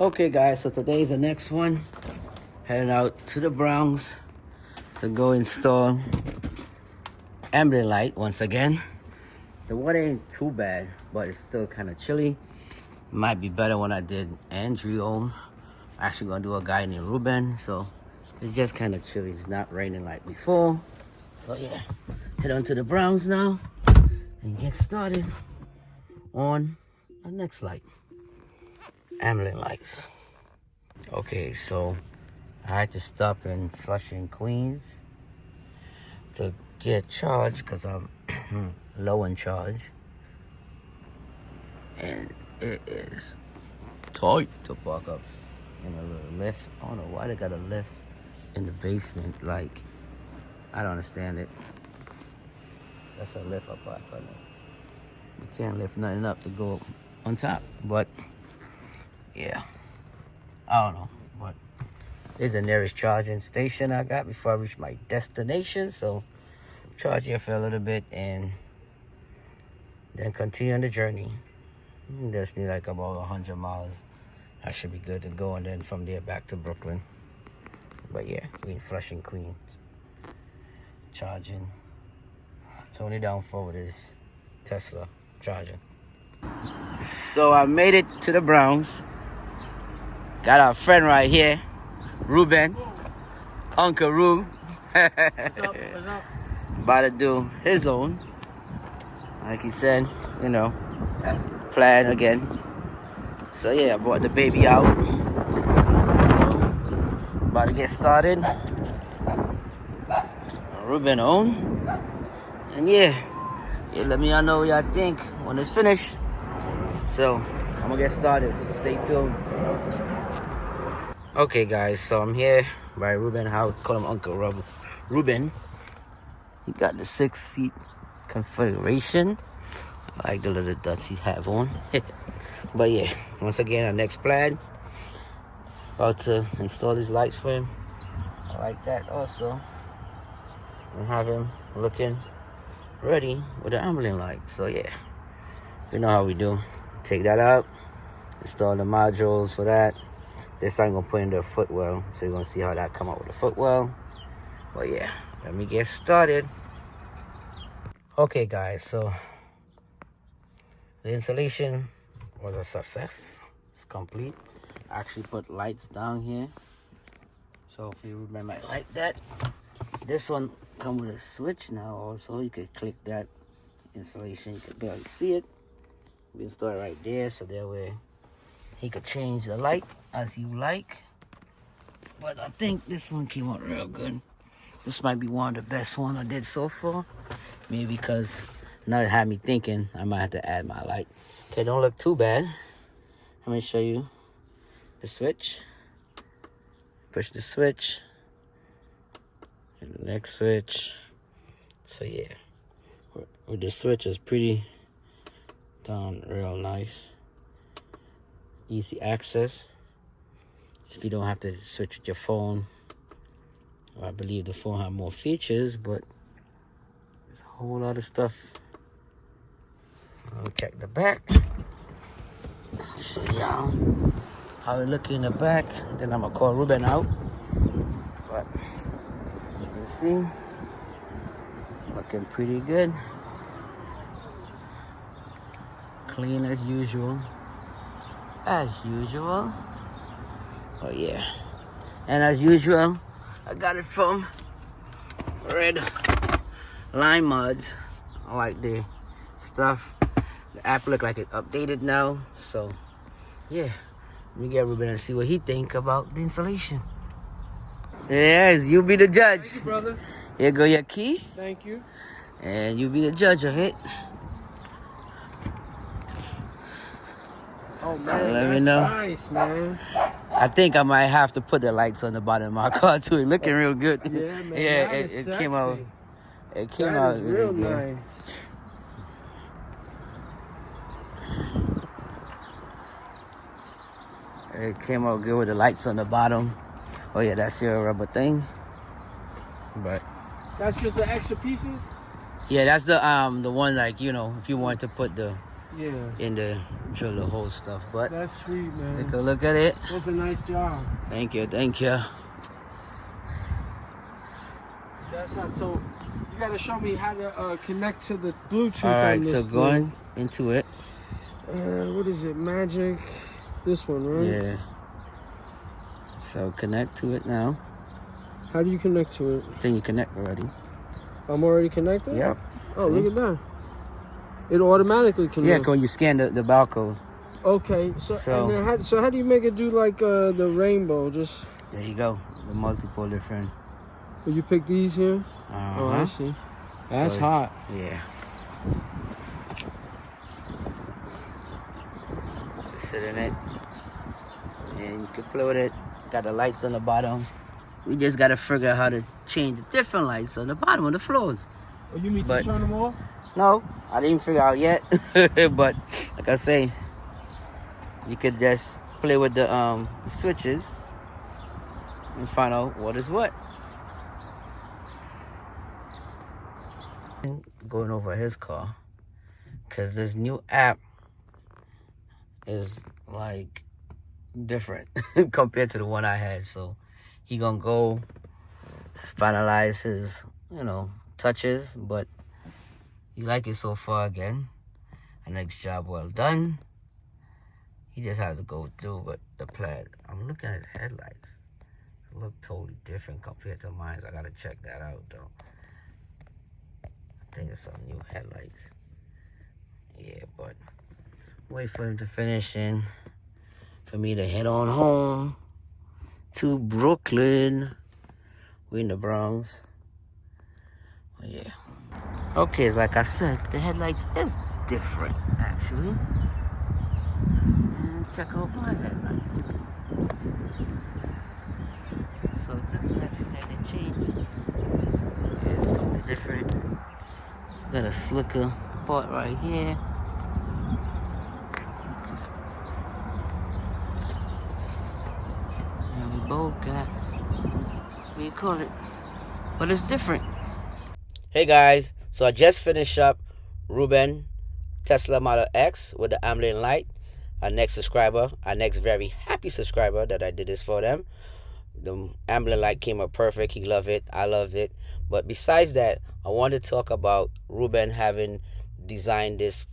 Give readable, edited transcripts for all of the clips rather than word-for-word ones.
Okay guys, so today's the next one. Heading out to the Bronx to go install ambient light once again. The water ain't too bad, but it's still kind of chilly. Might be better when I did Andrew. Actually gonna do a guy named Ruben, so it's just kind of chilly. It's not raining like before. So yeah, head on to the Bronx now and get started on our next light. Ambient lights. Okay, so I had to stop in Flushing, Queens to get charged because I'm low in charge. And it is tight to park up in a little lift. I don't know why they got a lift in the basement. Like, I don't understand it. That's a lift up park on it. You can't lift nothing up to go on top. But yeah, I don't know. But this is the nearest charging station I got before I reach my destination. So charge here for a little bit and then continue on the journey. Just need like about 100 miles. I should be good to go, and then from there back to Brooklyn. But yeah, we in Flushing, Queens. Charging. So only down forward is Tesla charging. So I made it to the Bronx. Got our friend right here, Ruben, Uncle Rube. What's up? What's up? About to do his own, like he said, you know, plan again. So yeah, I brought the baby out. So about to get started. Ruben own, and yeah, let me know what y'all think when it's finished. So I'm gonna get started. Stay tuned. Okay guys, so I'm here by Ruben house. Call him Uncle Ruben. He got the 6-seat configuration. I like the little dots he have on. But yeah, once again, our next plan. About to install these lights for him. I like that also. And have him looking ready with the ambient light. So yeah, you know how we do. Take that out, install the modules for that. This time I'm gonna put in the footwell, so you're gonna see how that come out with the footwell. But yeah, let me get started. Okay guys, so the installation was a success. It's complete. I actually put lights down here, so if you remember, I like that. This one come with a switch now also. You could click that installation, you could barely see it. We install it right there, so that way he could change the light as you like. But I think this one came out real good. This might be one of the best one I did so far. Maybe because now it had me thinking I might have to add my light. Okay, don't look too bad. Let me show you the switch. Push the switch. And the next switch. So yeah, with the switch is pretty done real nice. Easy access. If you don't have to switch with your phone. Or I believe the phone has more features, but there's a whole lot of stuff. I'll check the back. Show y'all how it look in the back. Then I'm gonna call Ruben out. But as you can see, looking pretty good. Clean as usual. As usual. Oh yeah. And as usual, I got it from Red Line Mods. I like the stuff. The app look like it's updated now. So yeah, let me get Ruben and see what he think about the installation. Yes, you be the judge. Thank you, brother. Here go your key. Thank you. And you be the judge of it. Oh man, Let that's me know. nice, man. I think I might have to put the lights on the bottom of my car too. It's looking real good. Yeah, man. Yeah, that is it came out. sexy. It came That out is really real good. nice. It came out good with the lights on the bottom. Oh yeah, that's your rubber thing. But That's just the extra pieces. yeah, that's the one, like, you know, if you want to put the Yeah. in the drill the whole stuff. But That's sweet, man. take a look at it. That's a nice job. Thank you, thank you. That's how. So you gotta show me how to connect to the Bluetooth. All right, on this so thing. going into it. What is it? Magic. This one, right? Yeah. So connect to it now. How do you connect to it? Then you connect already. I'm already connected? Yep. Oh, See? look at that. It automatically connects. Yeah, when you scan the barcode. Okay. So and then how do you make it do like the rainbow? Just there you go. The multiple different. will you pick these here? Uh-huh. Oh, I see. That's So, hot. Yeah. Sit in it. And you can play with it. Got the lights on the bottom. We just gotta figure out how to change the different lights on the bottom of the floors. Oh, you mean to turn them off? No, I didn't figure out yet. But like I say, you could just play with the switches and find out what is what. Going over his car, because this new app is like different compared to the one I had. So he gonna go finalize his, touches, but he like it so far again. A next job well done. He just has to go through with the plaid. I'm looking at his headlights. They look totally different compared to mine. I gotta check that out though. I think it's some new headlights. Yeah, but wait for him to finish and for me to head on home to Brooklyn. We're in the Bronx. Oh, yeah. Okay, like I said, the headlights is different, actually. And check out my headlights. So this actually had to change. It's totally different. Got a slicker part right here. And we both got, what do you call it? But it's different. Hey guys, so I just finished up Ruben Tesla Model X with the ambient light. Our next subscriber, our next very happy subscriber that I did this for them. The ambient light came up perfect. He loved it. I loved it. But besides that, I want to talk about Ruben having designed this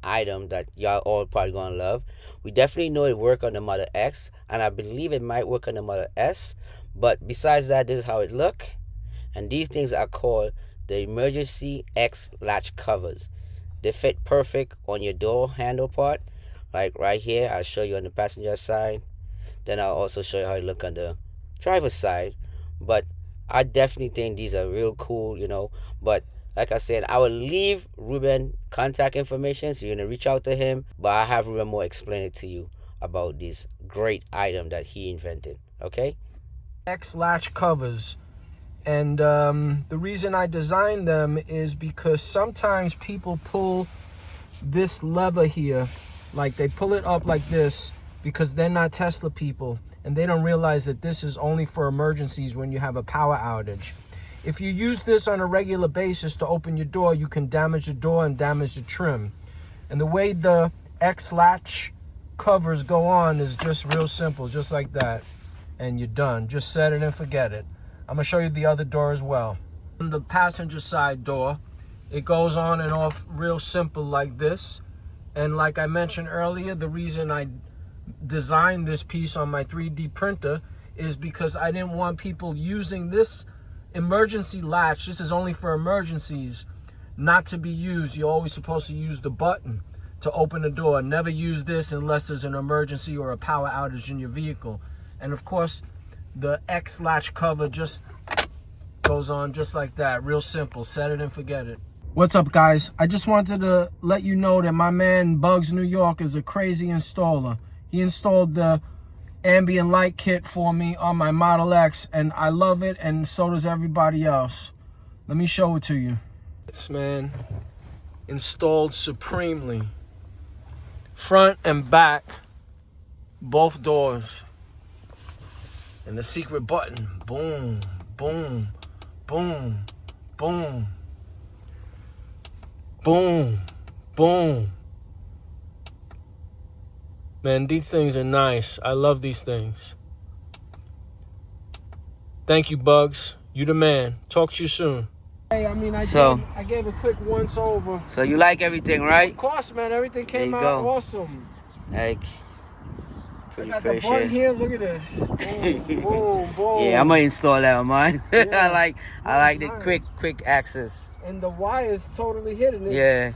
item that y'all all probably gonna love. We definitely know it worked on the Model X, and I believe it might work on the Model S. But besides that, this is how it look. And these things are called the Emergency X Latch Covers. They fit perfect on your door handle part, like right here. I'll show you on the passenger side. Then I'll also show you how it look on the driver's side. But I definitely think these are real cool, But like I said, I will leave Ruben contact information, so you're going to reach out to him. But I have Ruben more explain it to you about this great item that he invented, okay? X Latch Covers. And the reason I designed them is because sometimes people pull this lever here, like they pull it up like this because they're not Tesla people and they don't realize that this is only for emergencies when you have a power outage. If you use this on a regular basis to open your door, you can damage the door and damage the trim. And the way the X Latch covers go on is just real simple, just like that. And you're done. Just set it and forget it. I'm going to show you the other door as well. On the passenger side door, it goes on and off real simple like this. And like I mentioned earlier, the reason I designed this piece on my 3D printer is because I didn't want people using this emergency latch. This is only for emergencies, not to be used. You're always supposed to use the button to open the door. Never use this unless there's an emergency or a power outage in your vehicle. And of course, the X latch cover just goes on just like that. Real simple. Set it and forget it. What's up, guys? I just wanted to let you know that my man Bugs New York is a crazy installer. He installed the ambient light kit for me on my Model X, and I love it, and so does everybody else. Let me show it to you. It's, man, installed supremely. Front and back, both doors. And the secret button, boom, boom, boom, boom, boom, boom, Man, these things are nice. I love these things. Thank you, Bugs. You the man. Talk to you soon. Hey, I mean, I gave a quick once over. So you like everything, right? Of course, man. Everything came out awesome. Like, I got the button here. Look at this. Boom, boom, boom. Yeah, I'm gonna install that on mine. Yeah. I like the quick access. And the wire is totally hidden. Yeah.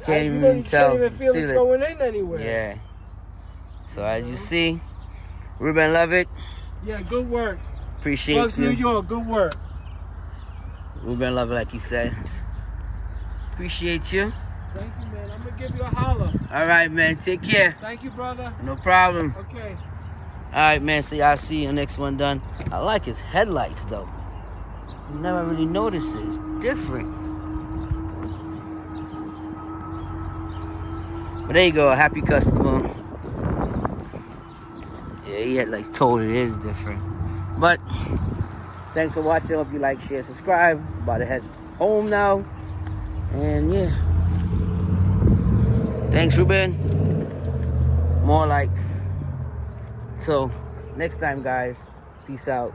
Can't even feel it's going in anywhere. Yeah. So as you see, Ruben, love it. Yeah, good work. Appreciate Bugs, you. New York, good work. Ruben, love it, like you said. Appreciate you. Thank you, man. I'm gonna give you a holler. All right, man. Take care. Thank you, brother. No problem. Okay. All right, man. So y'all see you next one done. I like his headlights though. You never really noticed it. It's different. But there you go, a happy customer. Yeah, he had like told it is different. But thanks for watching. Hope you like, share, subscribe. About to head home now. And yeah. Thanks, Ruben. More likes. So next time, guys. Peace out.